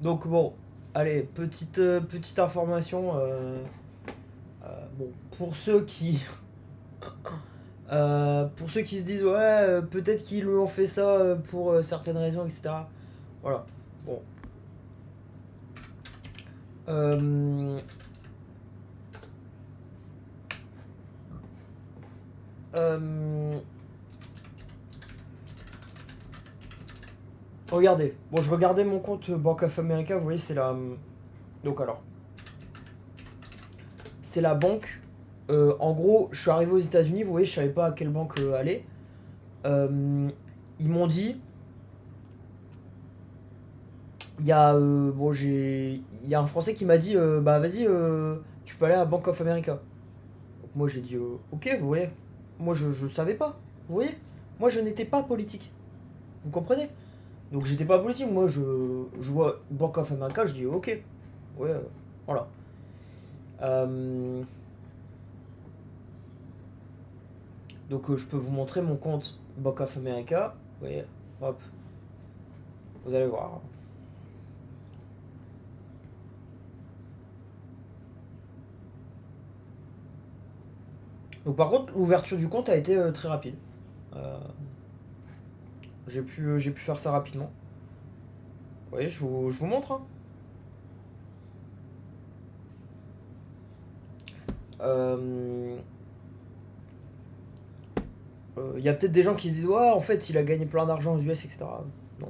Donc bon, allez, petite information. Bon, pour ceux qui se disent ouais, peut-être qu'ils lui ont fait ça pour certaines raisons, etc. Voilà. Bon. Euh, euh, Regardez. Bon, je regardais mon compte Bank of America. Vous voyez, c'est la. Donc alors, c'est la banque. En gros, je suis arrivé aux États-Unis. Vous voyez, je savais pas à quelle banque aller. Euh, Ils m'ont dit, il y a un Français qui m'a dit, bah vas-y, tu peux aller à Bank of America. Donc moi j'ai dit, ok, vous voyez, moi je savais pas, vous voyez, moi je n'étais pas politique, vous comprenez. Donc j'étais pas politique, moi je vois Bank of America, je dis ok, ouais, voilà. Euh, donc je peux vous montrer mon compte Bank of America, vous voyez, hop, vous allez voir. Donc par contre, l'ouverture du compte a été très rapide. Euh, j'ai pu faire ça rapidement. Vous voyez, je vous montre, hein. Euh, Il y a peut-être des gens qui se disent ouais, en fait, il a gagné plein d'argent aux US, etc. Non.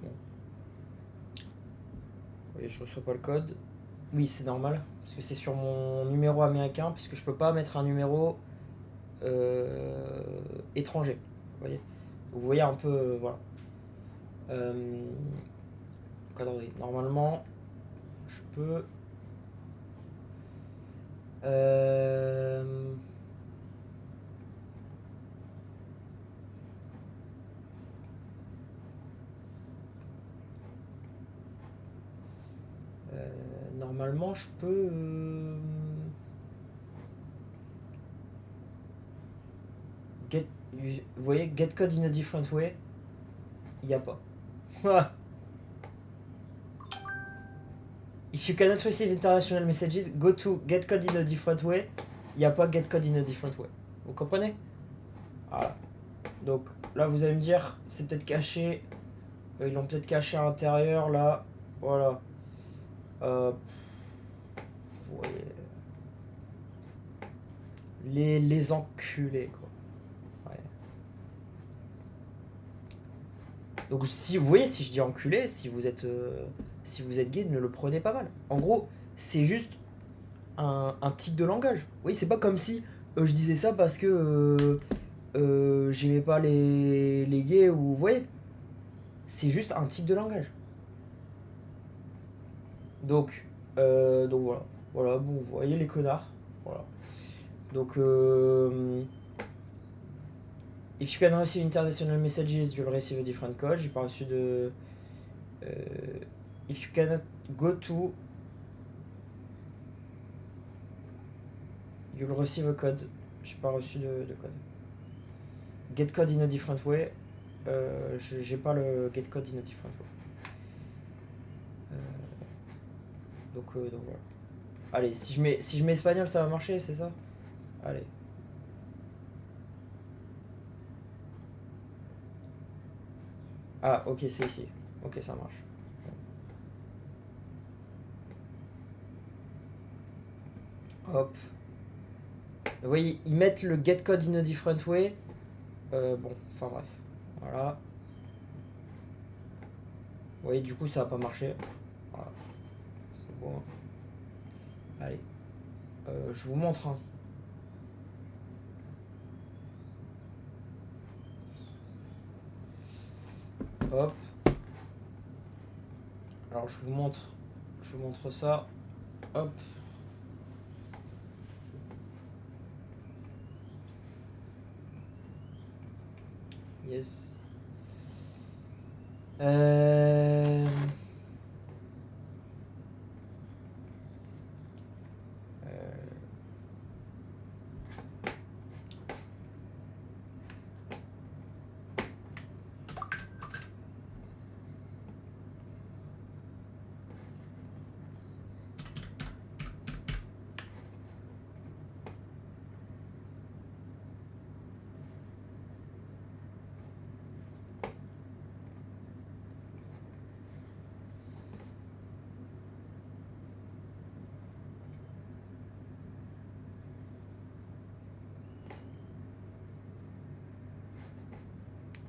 Bon. Vous voyez, je reçois pas le code. Oui, c'est normal, parce que c'est sur mon numéro américain, puisque je peux pas mettre un numéro euh, étranger. Vous voyez un peu, voilà. Euh, donc attendez, normalement, je peux. Euh, Normalement, je peux. Get, vous voyez, get code in a different way. Il n'y a pas. If you cannot receive international messages, go to get code in a different way. Il n'y a pas get code in a different way. Vous comprenez? Voilà. Donc là, vous allez me dire, c'est peut-être caché. Ils l'ont peut-être caché à l'intérieur, là. Voilà. Euh, vous voyez. Les enculés, quoi. Ouais. Donc si vous voyez, si je dis enculé, si vous êtes gay, ne le prenez pas mal. En gros, c'est juste un tic de langage. Oui, c'est pas comme si je disais ça parce que j'aimais pas les gays ou vous voyez, c'est juste un tic de langage. Donc voilà, voilà, bon, vous voyez les connards, voilà. Donc if you can receive international messages, you'll receive a different code. J'ai pas reçu de if you cannot go to, you'll receive a code. J'ai pas reçu de code. Get code in a different way. J'ai pas le get code in a different way. Donc voilà. Allez, si je mets espagnol, ça va marcher, c'est ça? Allez. Ah, ok, c'est ici. Ok, ça marche. Hop. Vous voyez, ils mettent le get code in a different way. Bon, enfin bref. Voilà. Vous voyez, du coup, ça a pas marché. Voilà. C'est bon. Allez. Je vous montre, hein. Hop. Alors, je vous montre. Je vous montre ça. Hop. Yes. Euh...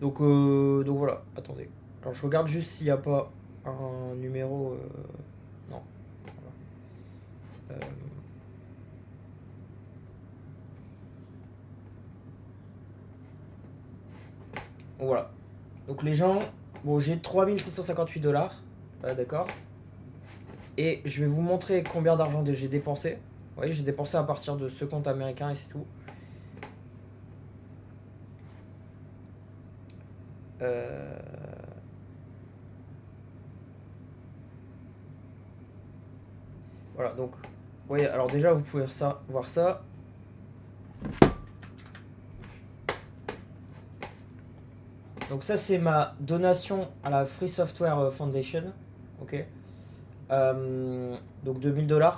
Donc voilà, attendez. Alors je regarde juste s'il n'y a pas un numéro... non. Voilà. Voilà. Donc les gens... Bon, j'ai 3758 $. D'accord. Et je vais vous montrer combien d'argent j'ai dépensé. Vous voyez, j'ai dépensé à partir de ce compte américain et c'est tout. Voilà, donc... Vous voyez, alors déjà, vous pouvez voir ça. Donc ça, c'est ma donation à la Free Software Foundation. Ok. Donc 2000 $.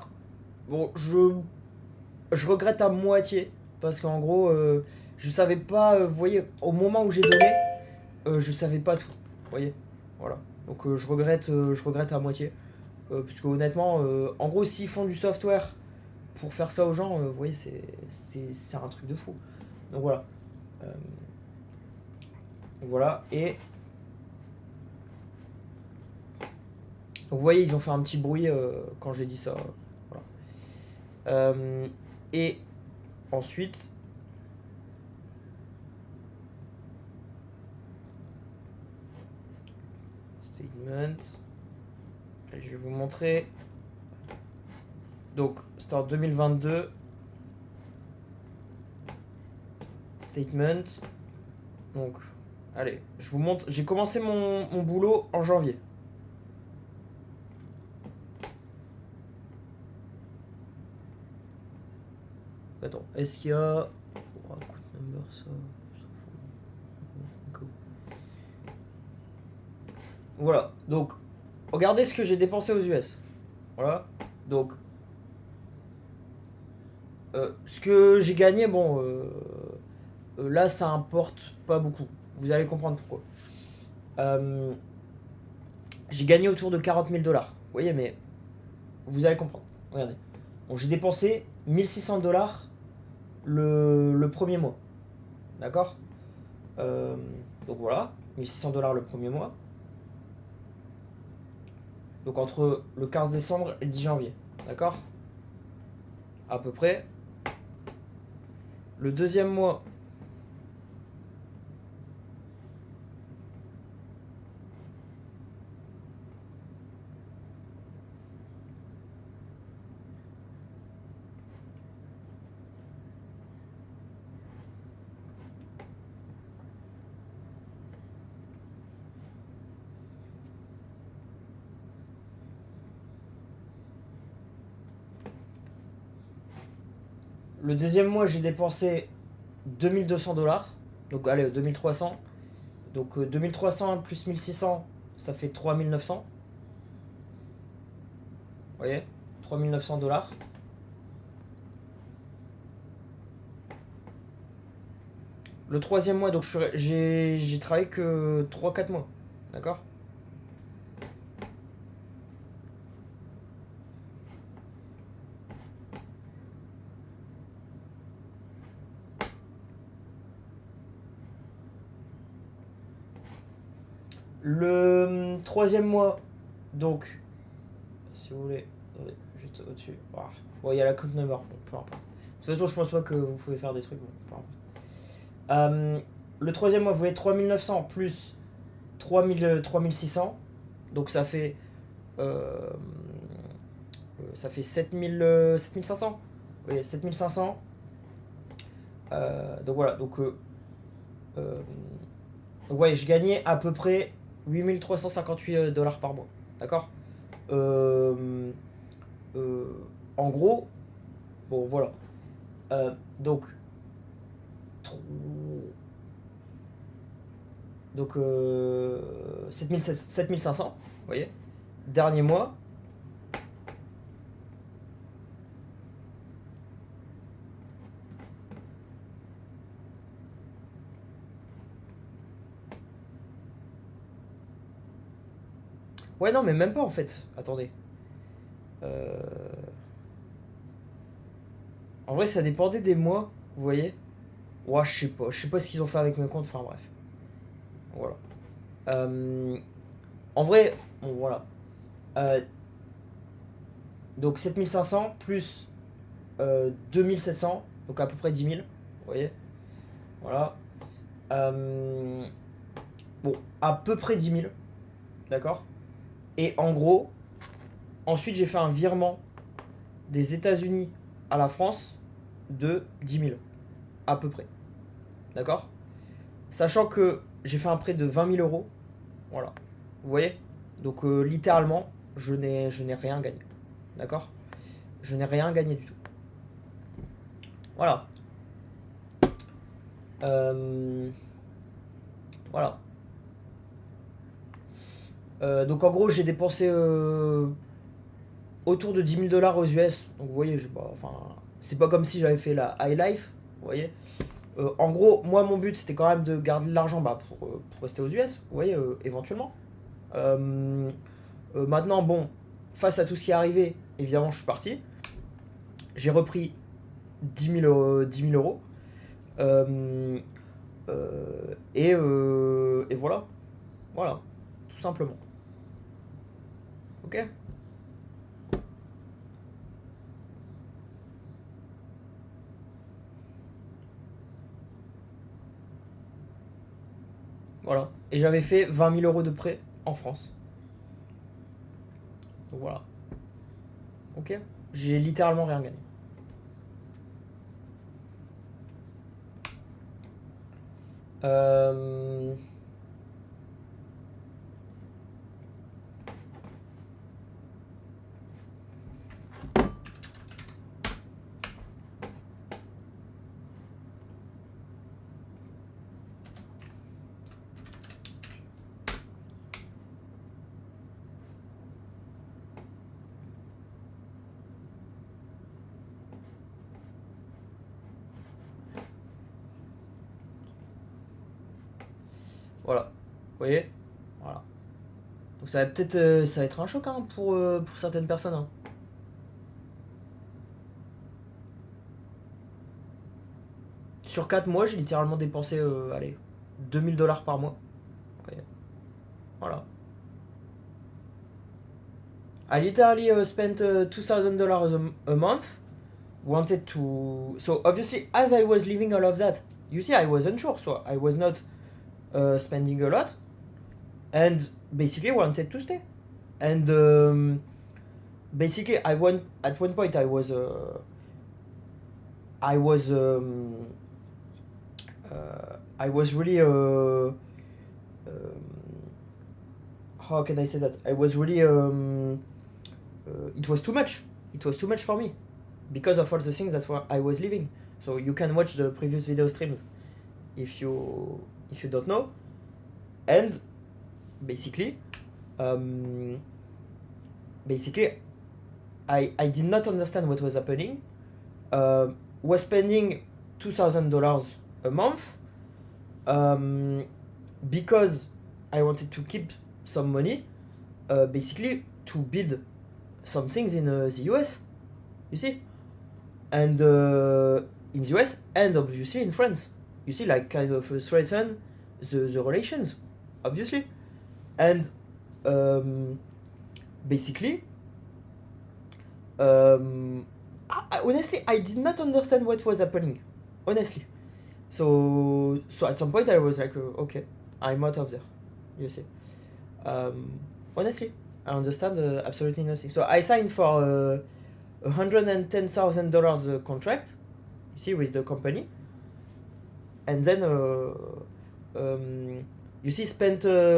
Bon, je regrette à moitié. Parce qu'en gros, je savais pas... vous voyez, au moment où j'ai donné, je savais pas tout. Vous voyez. Voilà. Donc je regrette à moitié. Parce que honnêtement, en gros, s'ils font du software pour faire ça aux gens, vous voyez, c'est un truc de fou. Donc voilà. Voilà. Et... Donc vous voyez, ils ont fait un petit bruit quand j'ai dit ça. Voilà. Et ensuite... Statement. Allez, je vais vous montrer. Donc, c'était en 2022. Statement. Donc, allez, je vous montre. J'ai commencé mon boulot en janvier. Attends, est-ce qu'il y a... Oh, compte number, ça, on s'en fout. Voilà, donc, regardez ce que j'ai dépensé aux US. Voilà, donc, ce que j'ai gagné, bon, là, ça importe pas beaucoup. Vous allez comprendre pourquoi. J'ai gagné autour de 40 000 $. Vous voyez, mais vous allez comprendre. Regardez. Bon, j'ai dépensé 1600 $ le premier mois. D'accord. Donc voilà, 1600 $ le premier mois. Donc entre le 15 décembre et le 10 janvier. D'accord. À peu près. Le deuxième mois. Le deuxième mois, j'ai dépensé 2200 $. Donc allez, 2300. Donc 2300 plus 1600, ça fait 3900. Vous voyez, 3900 $. Le troisième mois, donc j'ai travaillé que 3-4 mois. D'accord. Le troisième mois, donc, si vous voulez, attendez, juste au-dessus. Bon, il y a la compte number, bon, peu importe. De toute façon, je pense pas que vous pouvez faire des trucs, bon, peu importe. Le troisième mois, vous voyez 3900 plus 3600, donc ça fait 7500. Vous voyez, 7500. Donc voilà, donc ouais, je gagnais à peu près 8358 $ par mois. D'accord. En gros, bon voilà. Donc 7500, vous voyez. Dernier mois. Ouais, non, mais même pas en fait. Attendez. En vrai, ça dépendait des mois, vous voyez. Ouais, je sais pas ce qu'ils ont fait avec mes comptes, enfin bref. Voilà. En vrai, bon, voilà. Donc 7500 plus 2700, donc à peu près 10 000. Vous voyez. Voilà. Bon, à peu près 10 000. D'accord. Et en gros, ensuite j'ai fait un virement des États-Unis à la France de 10 000. À peu près. D'accord. Sachant que j'ai fait un prêt de 20 000 euros. Voilà. Vous voyez. Donc littéralement, je n'ai rien gagné. D'accord. Je n'ai rien gagné du tout. Voilà. Voilà. Donc en gros, j'ai dépensé autour de 10 000 $ aux US. Donc vous voyez, enfin, c'est pas comme si j'avais fait la high life. Vous voyez. En gros, moi, mon but, c'était quand même de garder de l'argent pour rester aux US. Vous voyez, éventuellement. Maintenant, bon, face à tout ce qui est arrivé, évidemment, je suis parti. J'ai repris 10 000 euros. Et voilà. Voilà. Tout simplement. Ok. Voilà. Et j'avais fait 20 000 € de prêt en France. Donc voilà. Ok. J'ai littéralement rien gagné. Euh... Voilà. Vous voyez. Voilà. Donc ça va peut-être ça va être un choc hein, pour certaines personnes. Hein. Sur 4 mois, j'ai littéralement dépensé allez, 2 000 $ par mois. Ouais. Voilà. I literally spent $2,000 a month. Wanted to. So obviously, as I was living all of that, you see, I was unsure, so I was not spending a lot, and basically wanted to stay. And basically, I went at one point. I was I was really how can I say that? I was really it was too much. It was too much for me because of all the things that I was living. So you can watch the previous video streams if you don't know. And basically, I did not understand what was happening. Was spending $2,000 a month because I wanted to keep some money, basically to build some things in the US, you see, and in the US and obviously in France, you see, like kind of strengthen the relations, obviously, and basically, honestly, I did not understand what was happening, honestly. So at some point I was like, okay, I'm out of there, you see. Honestly, I understand absolutely nothing. So I signed for $110,000 contract, you see, with the company, and then you see, I spent around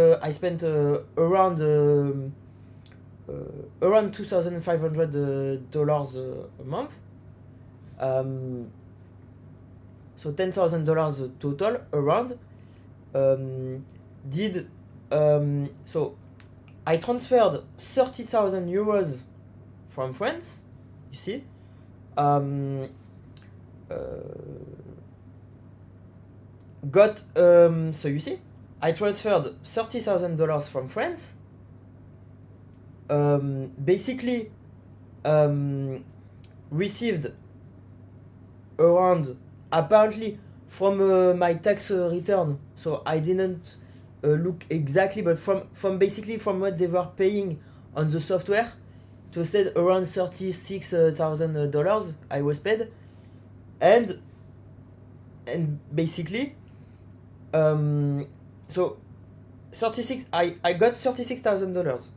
$2,500 a month. So $10,000 total around. So I transferred 30,000 euros from France, you see. So you see, I transferred $30,000 from France. Basically, received around, apparently, from my tax return. So I didn't look exactly, but from basically from what they were paying on the software, it was said around $36,000 I was paid, and basically, so 36 I got $36,000.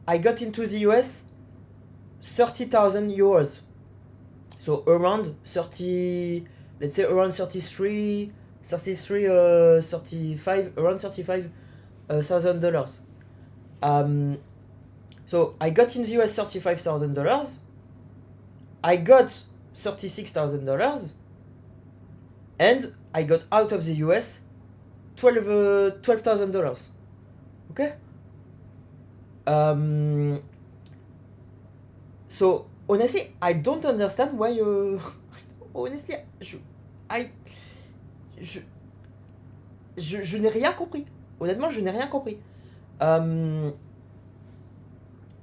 I got into the US 30,000 euros, so around 30, let's say around 35, around $35,000. So I got in the US $35,000. I got $36,000, and I got out of the US $12,000. Okay. So honestly, I don't understand why. Honestly, je n'ai rien compris. Honnêtement, je n'ai rien compris.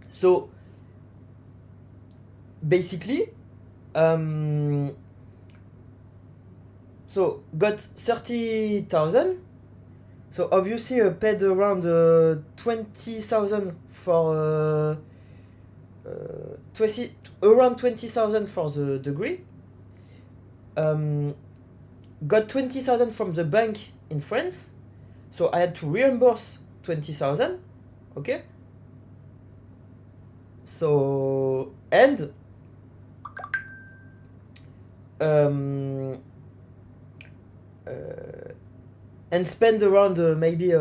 So basically, so got 30,000. So obviously paid around 20,000 for 20 for the degree. Got 20,000 from the bank in France, so I had to reimburse 20,000. Okay. So and spend around maybe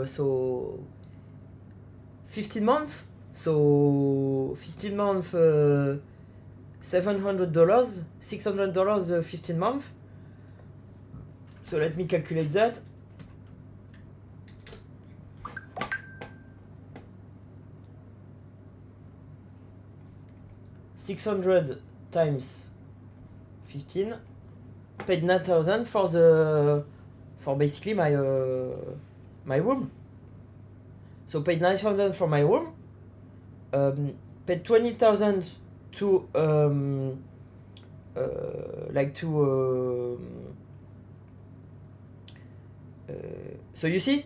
so 15 months. So 15 months, $700, $600, 15 months. So let me calculate that. $600 times 15, paid 9,000 for basically my room. So paid 9,000 for my room. Paid 20,000 to so you see,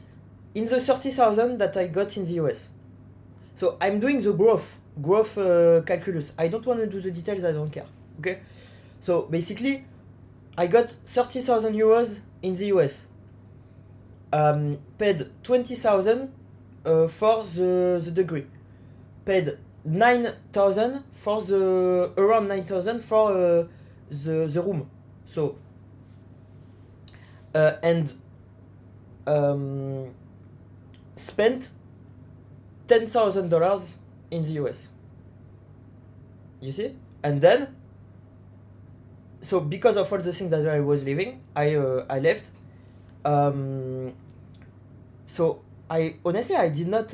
in the 30,000 that I got in the US. So I'm doing the growth calculus. I don't want to do the details, I don't care. Okay. So basically, I got 30,000 euros in the US. Paid 20,000 for the degree. Paid 9,000 for around 9,000 for the room. So and spent $10,000 in the US. You see? And then, so because of all the things that I was living, I left. So I did not.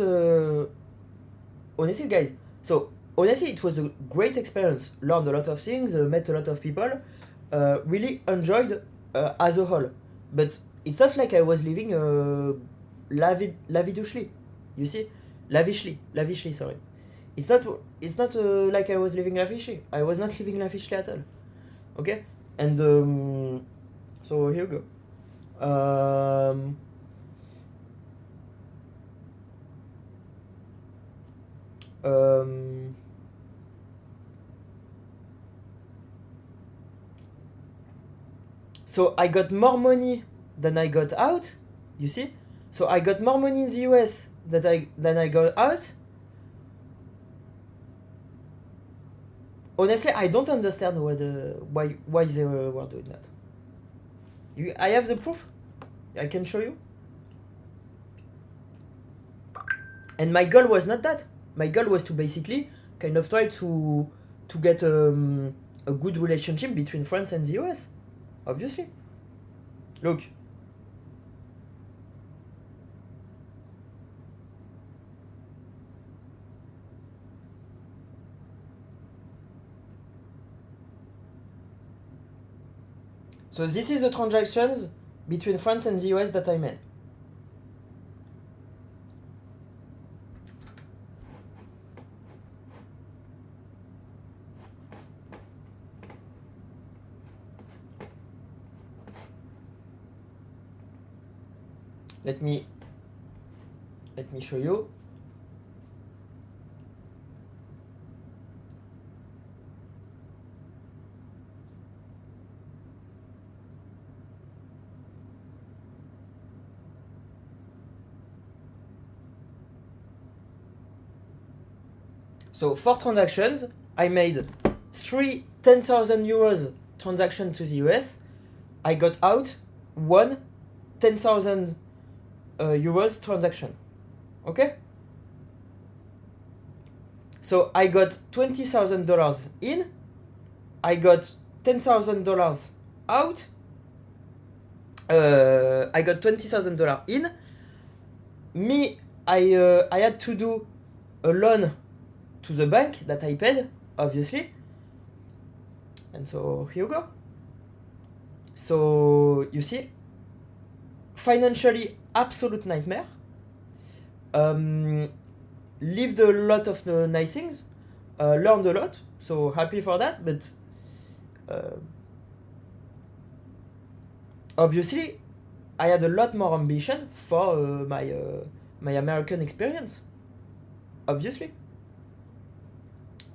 Honestly, guys. So honestly, it was a great experience. Learned a lot of things. Met a lot of people. Really enjoyed as a whole. But it's not like I was living lavishly. You see, lavishly. Sorry. It's not like I was living lavishly. I was not living lavishly at all. Okay, and so here we go. So I got more money than I got out. You see, so I got more money in the US than I got out. Honestly, I don't understand why they were doing that. I have the proof. I can show you. And my goal was not that. My goal was to basically kind of try to get a good relationship between France and the US. Obviously. Look. So this is the transactions between France and the US that I made. Let me show you. So 4 transactions, I made 3 10,000 euros transaction to the US. I got out 1 10,000 euros transaction. Okay? So I got $20,000 in, I got $10,000 out, I got $20,000 in. Me, I had to do a loan to the bank that I paid, obviously. And so here you go. So you see, financially absolute nightmare. Lived a lot of nice things, learned a lot, so happy for that. But obviously, I had a lot more ambition for my American experience. Obviously.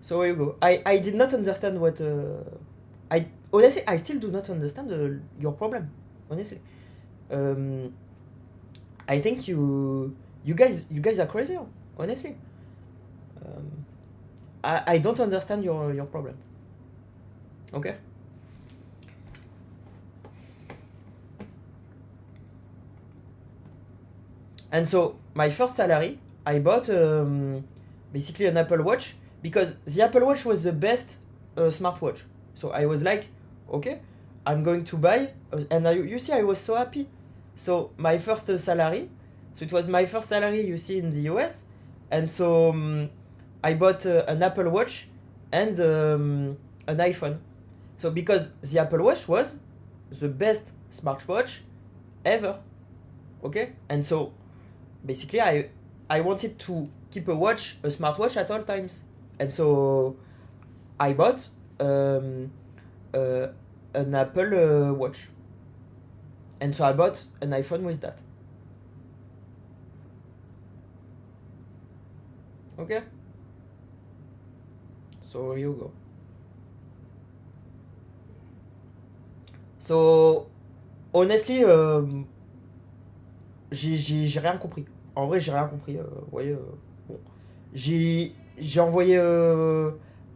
So here you go. I did not understand what. I honestly, I still do not understand your problem. Honestly, I think you guys are crazy. Honestly, I don't understand your problem. Okay. And so my first salary, I bought basically an Apple Watch, because the Apple Watch was the best smartwatch. So I was like, okay, I'm going to buy, and you see, I was so happy. So my first salary, so it was my first salary, you see, in the US, and so I bought an Apple Watch and an iPhone. So because the Apple Watch was the best smartwatch ever, okay, and so basically I wanted to keep a smartwatch at all times. And so I bought an Apple Watch. And so I bought an iPhone with that. Okay? So here you go. So, honestly, j'ai rien compris. En vrai, j'ai rien compris. Vous voyez, bon. J'ai envoyé.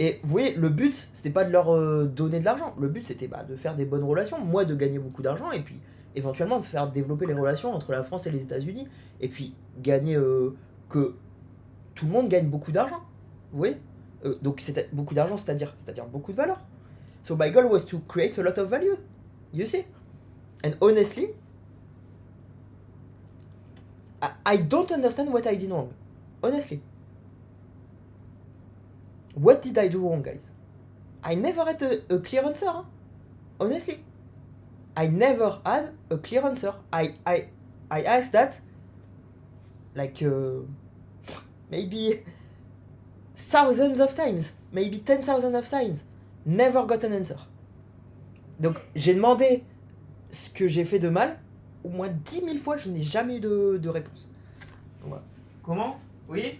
Et vous voyez, le but, c'était pas de leur donner de l'argent. Le but, c'était de faire des bonnes relations. Moi, de gagner beaucoup d'argent. Et puis, éventuellement, de faire développer les relations entre la France et les États-Unis. Et puis, gagner. Que tout le monde gagne beaucoup d'argent. Vous voyez, donc, c'était beaucoup d'argent, c'est-à-dire beaucoup de valeur. So, my goal was to create a lot of value. You see? And honestly, I don't understand what I did wrong. Honestly. What did I do wrong, guys? I never had a clear answer. Huh? Honestly. I never had a clear answer. I asked that like maybe thousands of times. Maybe 10,000 of times. Never got an answer. Donc j'ai demandé ce que j'ai fait de mal. Au moins 10 000 fois, je n'ai jamais eu de réponse. Voilà. Comment? Oui.